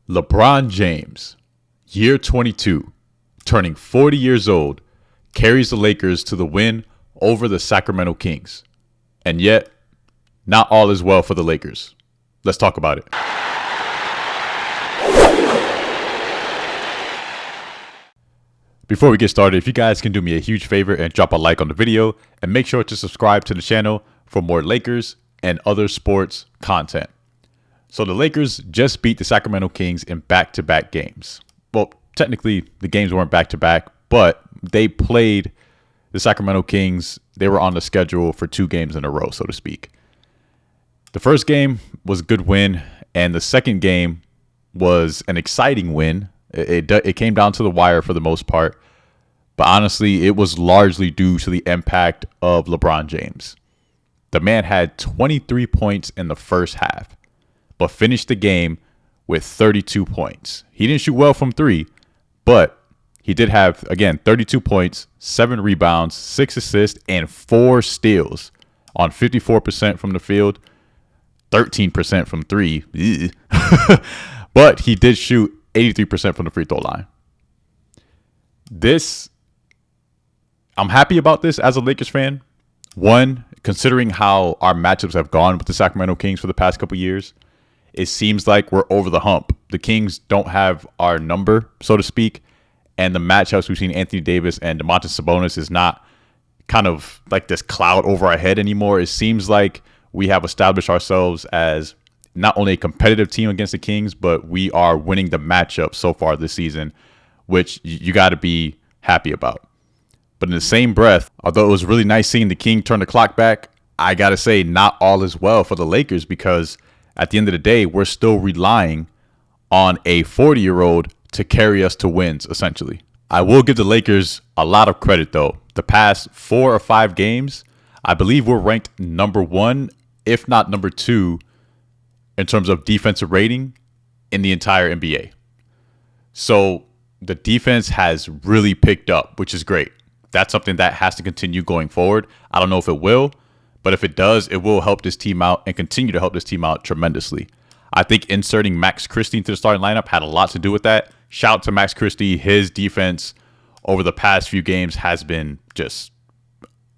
LeBron James, year 22, turning 40 years old, carries the Lakers to the win over the Sacramento Kings. And yet, not all is well for the Lakers. Let's talk about it. Before we get started, if you guys can do me a huge favor and drop a like on the video and make sure to subscribe to the channel for more Lakers and other sports content. So the Lakers just beat the Sacramento Kings in back-to-back games. Well, technically the games weren't back-to-back, but they played the Sacramento Kings. They were on the schedule for 2 games in a row, so to speak. The first game was a good win, and the second game was an exciting win. It came down to the wire for the most part, but honestly, it was largely due to the impact of LeBron James. The man had 23 points in the first half, but finished the game with 32 points. He didn't shoot well from 3, but he did have, again, 32 points, 7 rebounds, 6 assists, and 4 steals on 54% from the field, 13% from 3. But he did shoot 83% from the free throw line. I'm happy about this as a Lakers fan. One, considering how our matchups have gone with the Sacramento Kings for the past couple years, it seems like we're over the hump. The Kings don't have our number, so to speak, and the matchups between Anthony Davis and Domantas Sabonis is not kind of like this cloud over our head anymore. It seems like we have established ourselves as not only a competitive team against the Kings, but we are winning the matchup so far this season, which you got to be happy about. But in the same breath, although it was really nice seeing the King turn the clock back, I got to say not all is well for the Lakers, because at the end of the day, we're still relying on a 40-year-old to carry us to wins, essentially. I will give the Lakers a lot of credit, though. The past 4 or 5 games, I believe we're ranked number 1, if not number 2, in terms of defensive rating in the entire NBA. So the defense has really picked up, which is great. That's something that has to continue going forward. I don't know if it will, but if it does, it will help this team out and continue to help this team out tremendously. I think inserting Max Christie into the starting lineup had a lot to do with that. Shout out to Max Christie. His defense over the past few games has been just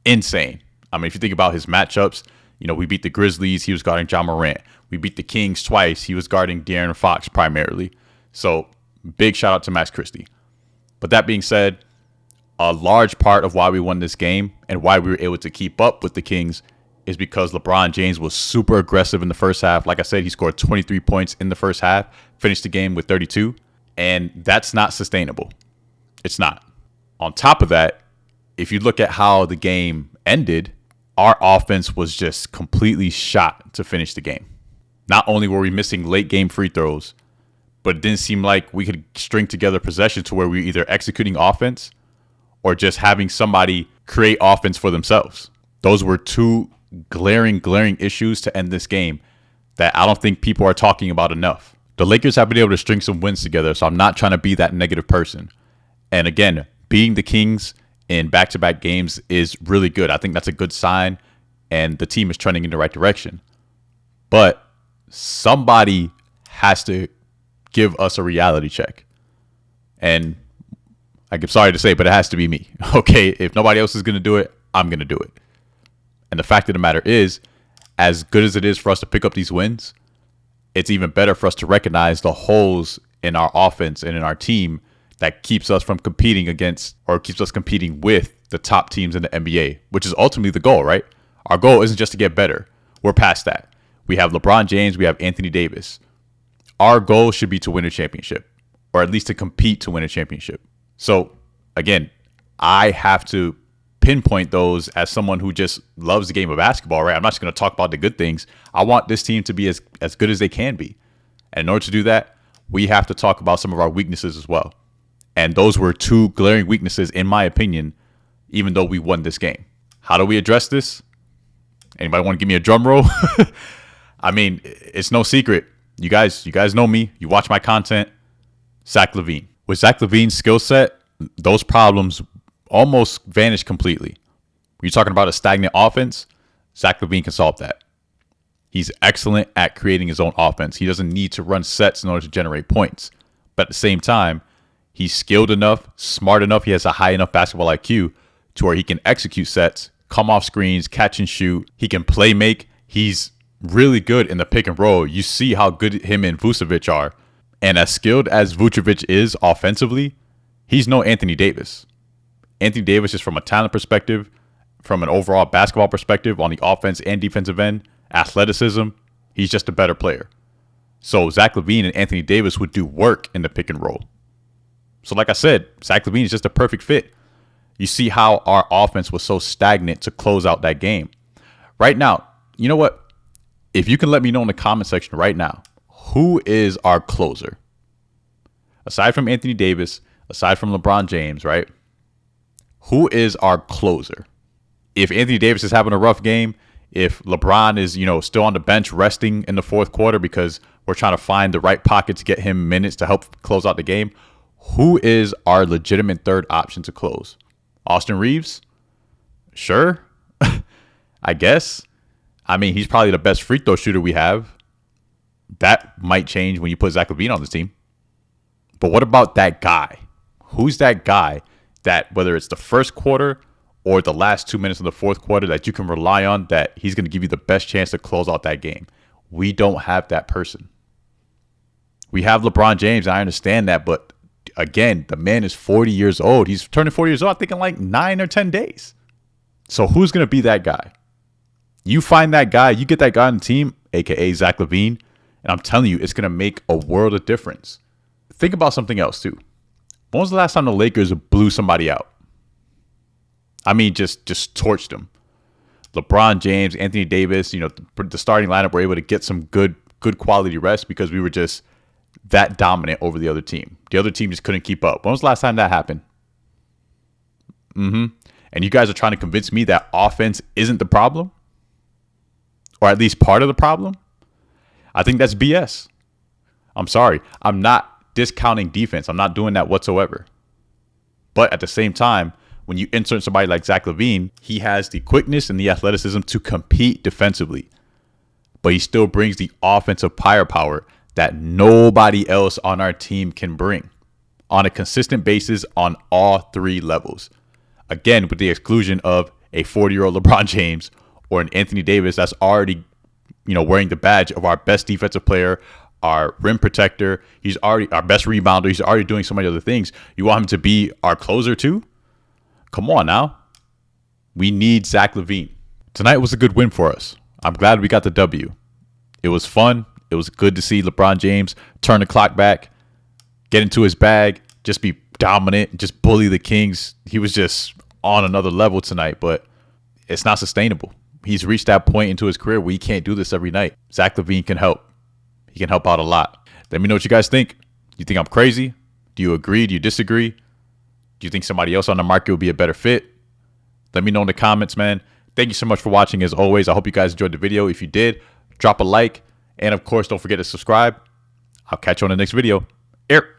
insane. I mean, if you think about his matchups, we beat the Grizzlies. He was guarding Ja Morant. We beat the Kings twice. He was guarding De'Aaron Fox primarily. So big shout out to Max Christie. But that being said, a large part of why we won this game and why we were able to keep up with the Kings is because LeBron James was super aggressive in the first half. Like I said, he scored 23 points in the first half, finished the game with 32, and that's not sustainable. It's not. On top of that, if you look at how the game ended, our offense was just completely shot to finish the game. Not only were we missing late game free throws, but it didn't seem like we could string together possessions to where we were either executing offense or just having somebody create offense for themselves. Those were 2 glaring issues to end this game that I don't think people are talking about enough. The Lakers have been able to string some wins together, so I'm not trying to be that negative person. And again, beating the Kings in back-to-back games is really good. I think that's a good sign, and the team is trending in the right direction. But somebody has to give us a reality check. And I'm sorry to say, but it has to be me. Okay, if nobody else is going to do it, I'm going to do it. And the fact of the matter is, as good as it is for us to pick up these wins, it's even better for us to recognize the holes in our offense and in our team that keeps us from competing against, or keeps us competing with, the top teams in the NBA, which is ultimately the goal, right? Our goal isn't just to get better. We're past that. We have LeBron James. We have Anthony Davis. Our goal should be to win a championship, or at least to compete to win a championship. So, again, I have to pinpoint those as someone who just loves the game of basketball, right? I'm not just going to talk about the good things. I want this team to be as good as they can be. And in order to do that, we have to talk about some of our weaknesses as well. And those were 2 glaring weaknesses, in my opinion, even though we won this game. How do we address this? Anybody want to give me a drum roll? I mean, it's no secret. You guys know me. You watch my content. Zack LaVine. With Zack LaVine's skill set, those problems almost vanish completely. When you're talking about a stagnant offense, Zack LaVine can solve that. He's excellent at creating his own offense. He doesn't need to run sets in order to generate points. But at the same time, he's skilled enough, smart enough, he has a high enough basketball IQ to where he can execute sets, come off screens, catch and shoot. He can play make. He's really good in the pick and roll. You see how good him and Vucevic are. And as skilled as Vucevic is offensively, he's no Anthony Davis. Anthony Davis, just from a talent perspective, from an overall basketball perspective on the offense and defensive end, athleticism, he's just a better player. So Zack LaVine and Anthony Davis would do work in the pick and roll. So like I said, Zack LaVine is just a perfect fit. You see how our offense was so stagnant to close out that game. Right now, you know what? If you can let me know in the comment section right now, who is our closer? Aside from Anthony Davis, aside from LeBron James, right? Who is our closer? If Anthony Davis is having a rough game, if LeBron is, still on the bench resting in the fourth quarter because we're trying to find the right pocket to get him minutes to help close out the game, who is our legitimate third option to close? Austin Reeves? Sure. I guess. I mean, he's probably the best free throw shooter we have. That might change when you put Zack LaVine on the team. But what about that guy? Who's that guy that, whether it's the first quarter or the last 2 minutes of the fourth quarter, that you can rely on, that he's going to give you the best chance to close out that game? We don't have that person. We have LeBron James. I understand that. But again, the man is 40 years old. He's turning 40 years old, I think, in like 9 or 10 days. So who's going to be that guy? You find that guy, you get that guy on the team, a.k.a. Zack LaVine, and I'm telling you, it's going to make a world of difference. Think about something else, too. When was the last time the Lakers blew somebody out? I mean, just torched them. LeBron James, Anthony Davis, the starting lineup were able to get some good quality rest because we were just that dominant over the other team. The other team just couldn't keep up. When was the last time that happened? And you guys are trying to convince me that offense isn't the problem? Or at least part of the problem? I think that's BS. I'm sorry. I'm not discounting defense. I'm not doing that whatsoever. But at the same time, when you insert somebody like Zack LaVine, he has the quickness and the athleticism to compete defensively. But he still brings the offensive firepower that nobody else on our team can bring on a consistent basis on all three levels. Again, with the exclusion of a 40-year-old LeBron James or an Anthony Davis that's already, wearing the badge of our best defensive player, our rim protector. He's already our best rebounder. He's already doing so many other things. You want him to be our closer too? Come on now. We need Zack LaVine. Tonight was a good win for us. I'm glad we got the W. It was fun. It was good to see LeBron James turn the clock back, get into his bag, just be dominant, just bully the Kings. He was just on another level tonight, but it's not sustainable. He's reached that point into his career where he can't do this every night. Zack LaVine can help. He can help out a lot. Let me know what you guys think. Do you think I'm crazy? Do you agree? Do you disagree? Do you think somebody else on the market would be a better fit? Let me know in the comments, man. Thank you so much for watching as always. I hope you guys enjoyed the video. If you did, drop a like. And of course, don't forget to subscribe. I'll catch you on the next video. Here.